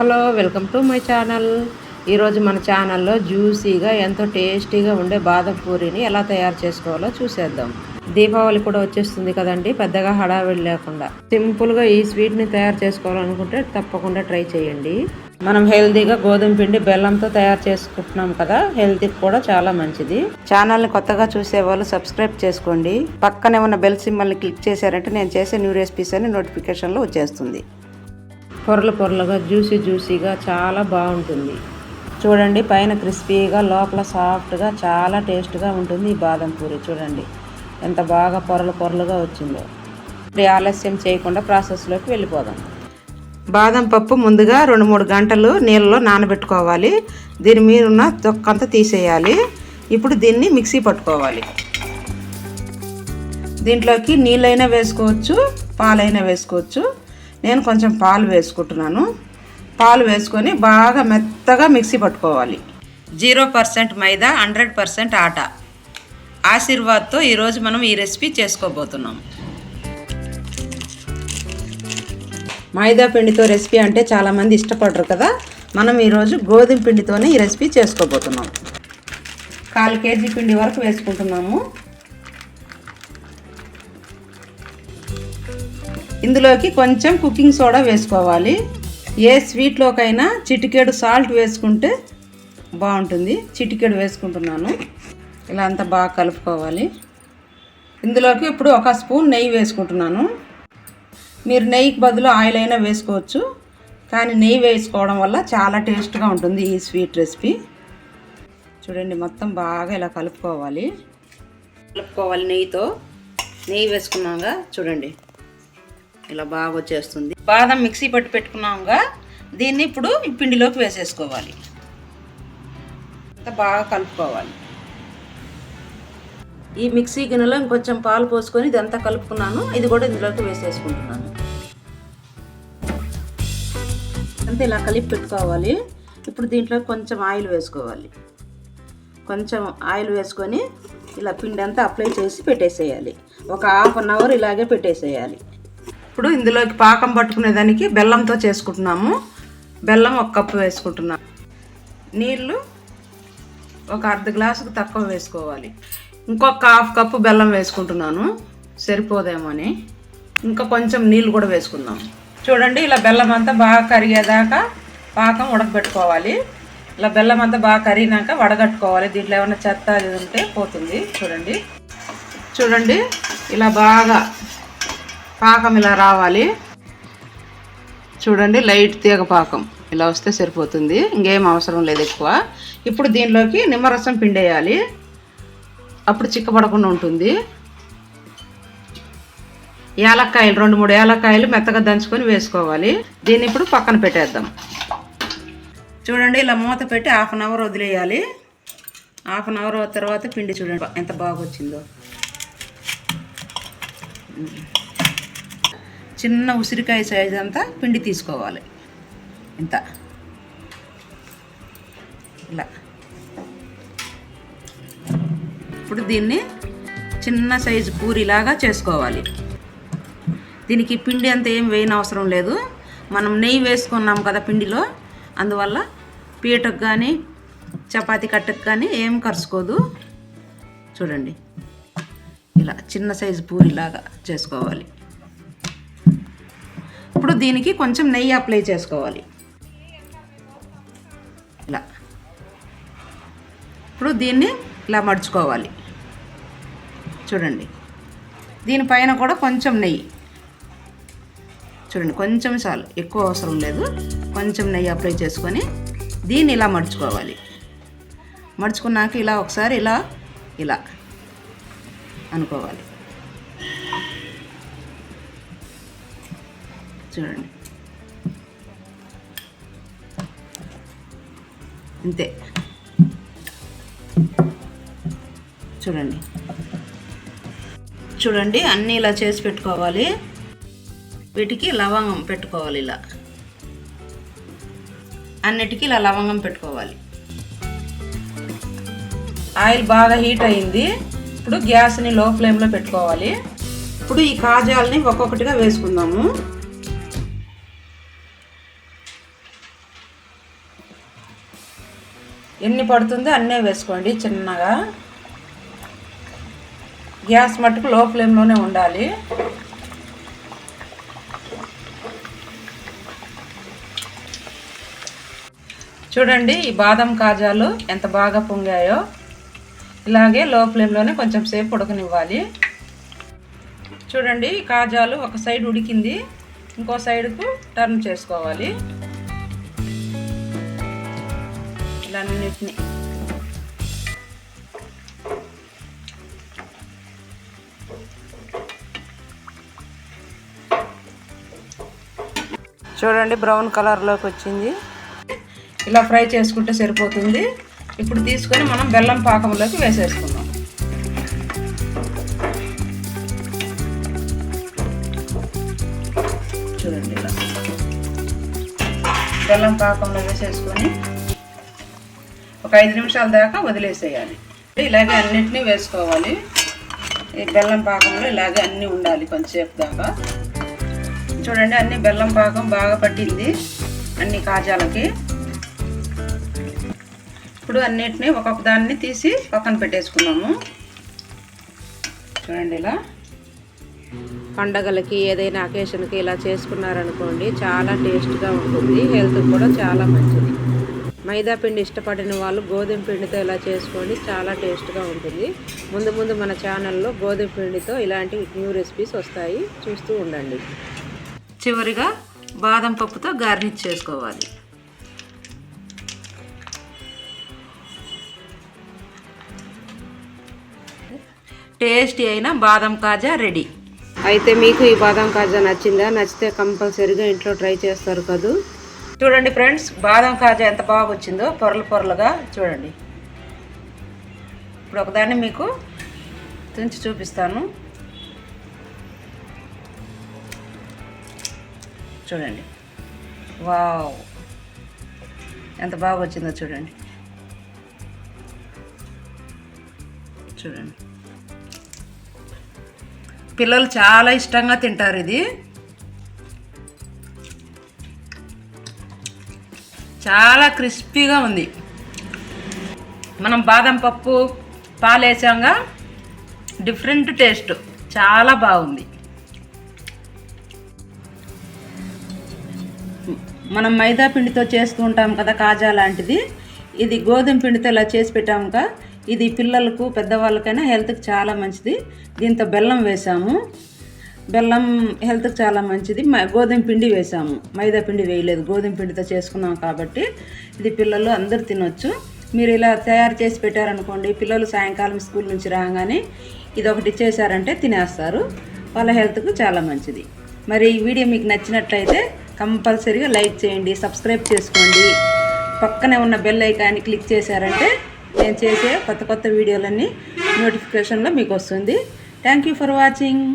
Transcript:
Hello, welcome to my channel. ఈరోజు మన ఛానల్లో జ్యూసీగా ఎంతో టేస్టీగా ఉండే బాదం పూరిని ఎలా తయారు చేసుకోవాలో చూసేద్దాం. దీపావళి కూడా వచ్చేస్తుంది కదండి, పెద్దగా హడావిడి లేకుండా సింపుల్గా ఈ స్వీట్ని తయారు చేసుకోవాలనుకుంటే తప్పకుండా ట్రై చేయండి. మనం హెల్తీగా గోధుమ పిండి బెల్లంతో తయారు చేసుకుంటున్నాం కదా, హెల్తీకి కూడా చాలా మంచిది. ఛానల్ని కొత్తగా చూసే వాళ్ళు సబ్స్క్రైబ్ చేసుకోండి. పక్కనే ఉన్న బెల్ సింబల్ని క్లిక్ చేశారంటే నేను చేసే న్యూ రెసిపీస్ అని నోటిఫికేషన్లో వచ్చేస్తుంది. పొరలుగా జ్యూసీగా చాలా బాగుంటుంది. చూడండి, పైన క్రిస్పీగా లోపల సాఫ్ట్గా చాలా టేస్ట్గా ఉంటుంది ఈ బాదం పూరి. చూడండి ఎంత బాగా పొరలుగా వచ్చిందో. ఆలస్యం చేయకుండా ప్రాసెస్లోకి వెళ్ళిపోదాం. బాదం పప్పు ముందుగా 2-3 గంటలు నీళ్ళలో నానబెట్టుకోవాలి. దీని మీద ఉన్న తొక్కంతా తీసేయాలి. ఇప్పుడు దీన్ని మిక్సీ పట్టుకోవాలి. దీంట్లోకి నీళ్ళైనా వేసుకోవచ్చు, పాలైనా వేసుకోవచ్చు. నేను కొంచెం పాలు వేసుకుంటున్నాను. పాలు వేసుకొని బాగా మెత్తగా మిక్సీ పట్టుకోవాలి. 0% మైదా, 100% ఆటా. ఆశీర్వాద్తో ఈరోజు మనం ఈ రెసిపీ చేసుకోబోతున్నాం. మైదా పిండితో రెసిపీ అంటే చాలామంది ఇష్టపడరు కదా, మనం ఈరోజు గోధుమ పిండితోనే ఈ రెసిపీ చేసుకోబోతున్నాం. 1/4 కేజీ పిండి వరకు వేసుకుంటున్నాము. ఇందులోకి కొంచెం కుకింగ్ సోడా వేసుకోవాలి. ఏ స్వీట్లోకైనా చిటికెడు సాల్ట్ వేసుకుంటే బాగుంటుంది. చిటికెడు వేసుకుంటున్నాను. ఇలా అంతా బాగా కలుపుకోవాలి. ఇందులోకి ఇప్పుడు 1 స్పూన్ నెయ్యి వేసుకుంటున్నాను. మీరు నెయ్యికి బదులు ఆయిల్ అయినా వేసుకోవచ్చు, కానీ నెయ్యి వేసుకోవడం వల్ల చాలా టేస్ట్గా ఉంటుంది ఈ స్వీట్ రెసిపీ. చూడండి, మొత్తం బాగా ఇలా కలుపుకోవాలి. నెయ్యితో. నెయ్యి వేసుకున్నాక చూడండి ఇలా బాగా వచ్చేస్తుంది. బాదం మిక్సీ పట్టి పెట్టుకున్నాముగా, దీన్ని ఇప్పుడు ఈ పిండిలోకి వేసేసుకోవాలి. బాగా కలుపుకోవాలి. ఈ మిక్సీ గిన్నెలో ఇంకొంచెం పాలు పోసుకొని ఇదంతా కలుపుకున్నాను. ఇది కూడా ఇందులోకి వేసేసుకుంటున్నాను. అంతే, ఇలా కలిపి పెట్టుకోవాలి. ఇప్పుడు దీంట్లో కొంచెం ఆయిల్ వేసుకోవాలి. కొంచెం ఆయిల్ వేసుకొని ఇలా పిండి అంతా అప్లై చేసి పెట్టేసేయాలి. ఒక 1/2 అవర్ ఇలాగే పెట్టేసేయాలి. ఇప్పుడు ఇందులోకి పాకం పట్టుకునేదానికి బెల్లంతో చేసుకుంటున్నాము. బెల్లం 1 కప్పు వేసుకుంటున్నాము. నీళ్ళు ఒక 1/2 గ్లాసుకు తక్కువ వేసుకోవాలి. ఇంకొక 1/2 కప్పు బెల్లం వేసుకుంటున్నాను, సరిపోదేమో అని. ఇంకా కొంచెం నీళ్ళు కూడా వేసుకుందాం. చూడండి, ఇలా బెల్లం అంతా బాగా కరిగేదాకా పాకం ఉడకబెట్టుకోవాలి. ఇలా బెల్లం అంతా బాగా కరిగినాక వడగట్టుకోవాలి. దీంట్లో ఏమైనా చెత్త అది ఉంటే పోతుంది. చూడండి ఇలా బాగా పాకం ఇలా రావాలి. చూడండి, లైట్ తీగ పాకం ఇలా వస్తే సరిపోతుంది, ఇంకేం అవసరం లేదు ఎక్కువ. ఇప్పుడు దీనిలోకి నిమ్మరసం పిండేయాలి, అప్పుడు చిక్కబడకుండా ఉంటుంది. యాలక్కాయలు 2-3 యాలక్కాయలు మెత్తగా దంచుకొని వేసుకోవాలి. దీన్ని ఇప్పుడు పక్కన పెట్టేద్దాం. చూడండి, ఇలా మూత పెట్టి 1/2 అవర్ వదిలేయాలి. 1/2 అవర్ తర్వాత పిండి చూడండి ఎంత బాగా వచ్చిందో. చిన్న ఉసిరికాయ సైజ్ అంతా పిండి తీసుకోవాలి. ఇంత ఇలా. ఇప్పుడు దీన్ని చిన్న సైజు పూరిలాగా చేసుకోవాలి. దీనికి పిండి అంతా ఏం వేయని అవసరం లేదు. మనం నెయ్యి వేసుకున్నాం కదా పిండిలో, అందువల్ల పీటకు కానీ చపాతీ కట్టకు కానీ ఏం కరుచుకోదు. చూడండి, ఇలా చిన్న సైజు పూరిలాగా చేసుకోవాలి. ఇప్పుడు దీనికి కొంచెం నెయ్యి అప్లై చేసుకోవాలి. ఇలా. ఇప్పుడు దీన్ని ఇలా మడుచుకోవాలి. చూడండి, దీనిపైన కూడా కొంచెం నెయ్యి. చూడండి, కొంచెం చాలు, ఎక్కువ అవసరం లేదు. కొంచెం నెయ్యి అప్లై చేసుకొని దీన్ని ఇలా మడుచుకోవాలి. మడుచుకున్నాక ఇలా ఒకసారి ఇలా అనుకోవాలి. చూడండి, అంతే. చూడండి అన్నీ ఇలా చేసి పెట్టుకోవాలి. వీటికి లవంగం పెట్టుకోవాలి. ఇలా అన్నిటికీ ఇలా లవంగం పెట్టుకోవాలి. ఆయిల్ బాగా హీట్ అయింది. ఇప్పుడు గ్యాస్ని లో ఫ్లేమ్లో పెట్టుకోవాలి. ఇప్పుడు ఈ కాజాలని ఒక్కొక్కటిగా వేసుకుందాము. ఎన్ని పడుతుందో అన్నీ వేసుకోండి చిన్నగా. గ్యాస్ మట్టుకు లో ఫ్లేమ్లోనే ఉండాలి. చూడండి ఈ బాదం కాజాలు ఎంత బాగా పొంగాయో. ఇలాగే లో ఫ్లేమ్లోనే కొంచెం సేపు ఉడకనివ్వాలి. చూడండి కాజాలు ఒక సైడ్ ఉడికింది, ఇంకో సైడ్కు టర్న్ చేసుకోవాలి. ఇలా అన్నిటిని చూడండి బ్రౌన్ కలర్లోకి వచ్చింది. ఇలా ఫ్రై చేసుకుంటే సరిపోతుంది. ఇప్పుడు తీసుకొని మనం బెల్లం పాకంలోకి వేసేసుకుందాం. చూడండి ఇలా బెల్లం పాకంలో వేసేసుకొని ఒక 5 నిమిషాల దాకా వదిలేసేయాలి. ఇలాగే అన్నిటినీ వేసుకోవాలి. ఈ బెల్లం పాకంలో ఇలాగే అన్నీ ఉండాలి కొంచెంసేపు దాకా. చూడండి అన్ని బెల్లం పాకం బాగా పట్టింది అన్ని కాజాలకి. ఇప్పుడు అన్నిటినీ ఒక్కొక్క దాన్ని తీసి పక్కన పెట్టేసుకున్నాము. చూడండి ఇలా పండగలకి ఏదైనా అకేషన్కి ఇలా చేసుకున్నారనుకోండి చాలా టేస్ట్గా ఉంటుంది. హెల్త్ కూడా చాలా మంచిది. మైదా పిండి ఇష్టపడిన వాళ్ళు గోధుమ పిండితో ఇలా చేసుకోండి, చాలా టేస్ట్గా ఉంటుంది. ముందు ముందు మన ఛానల్లో గోధుమ పిండితో ఇలాంటి న్యూ రెసిపీస్ వస్తాయి, చూస్తూ ఉండండి. చివరిగా బాదం పప్పుతో గార్నిష్ చేసుకోవాలి. టేస్టీ అయిన బాదం కాజా రెడీ. అయితే మీకు ఈ బాదం కాజా నచ్చిందా? నచ్చితే కంపల్సరీగా ఇంట్లో ట్రై చేస్తారు కదూ. చూడండి ఫ్రెండ్స్, బాదం కాజా ఎంత బాగా వచ్చిందో, పొరలు పొరలుగా. చూడండి ఇప్పుడు ఒకదాన్ని మీకు తుంచి చూపిస్తాను. చూడండి, వావ్ ఎంత బాగా వచ్చిందో చూడండి. చూడండి పిల్లలు చాలా ఇష్టంగా తింటారు ఇది. చాలా క్రిస్పీగా ఉంది. మనం బాదం పప్పు పాలు వేసాంగా, డిఫరెంట్ టేస్ట్, చాలా బాగుంది. మనం మైదా పిండితో చేస్తూ ఉంటాం కదా కాజా లాంటిది, ఇది గోధుమ పిండితో ఇలా చేసి పెట్టాముగా. ఇది పిల్లలకు పెద్దవాళ్ళకైనా హెల్త్కి చాలా మంచిది. దీంతో బెల్లం వేసాము. బెల్లం హెల్త్కి చాలా మంచిది. గోధుమ పిండి వేసాము, మైదా పిండి వేయలేదు. గోధుమ పిండితో చేసుకున్నాం కాబట్టి ఇది పిల్లలు అందరూ తినొచ్చు. మీరు ఇలా తయారు చేసి పెట్టారనుకోండి, పిల్లలు సాయంకాలం స్కూల్ నుంచి రాగానే ఇది ఒకటి చేశారంటే తినేస్తారు. వాళ్ళ హెల్త్కు చాలా మంచిది. మరి ఈ వీడియో మీకు నచ్చినట్లయితే కంపల్సరీగా లైక్ చేయండి, సబ్స్క్రైబ్ చేసుకోండి. పక్కనే ఉన్న బెల్ ఐకాన్ని క్లిక్ చేశారంటే నేను చేసే కొత్త కొత్త వీడియోలన్నీ నోటిఫికేషన్లో మీకు వస్తుంది. Thank you for watching.